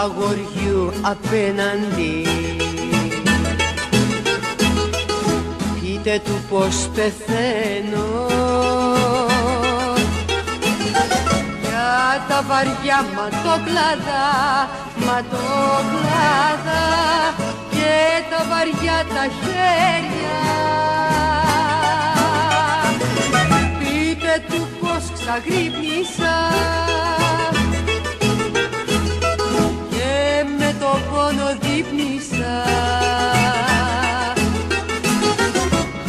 αγοριού απέναντι. Πείτε του πως πεθαίνω για τα βαριά ματόκλαδα, ματόκλαδα και τα βαριά τα χέρια. Πείτε του πως ξαγρύπνησα και με το πόνο δείπνησα,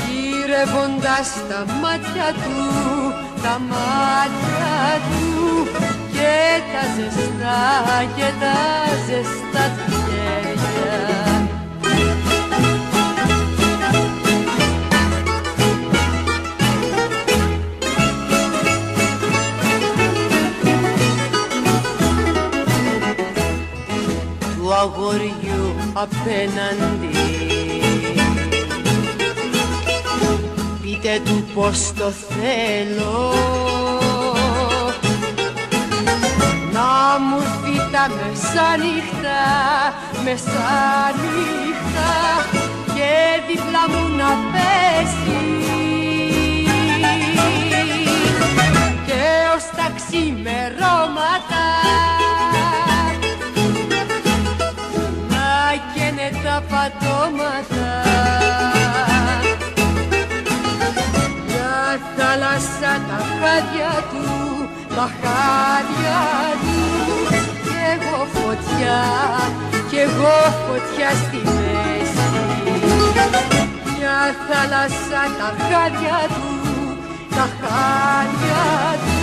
γυρεύοντας τα μάτια του, τα μάτια του και τα ζεστά και τα ζεστά του χέρια. Του αγοριού απέναντι, πείτε του πως το θέλω να μου έρθει τα μεσάνυχτα, μεσάνυχτα και δίπλα μου να πέσει και ως τα ξημερώματα να καίνε τα πατώματα. Μια θάλασσα τα χάδια του, τα χάδια του κι εγώ φωτιά, κι εγώ φωτιά στη μέση. Μια θάλασσα τα χάδια του, τα χάδια του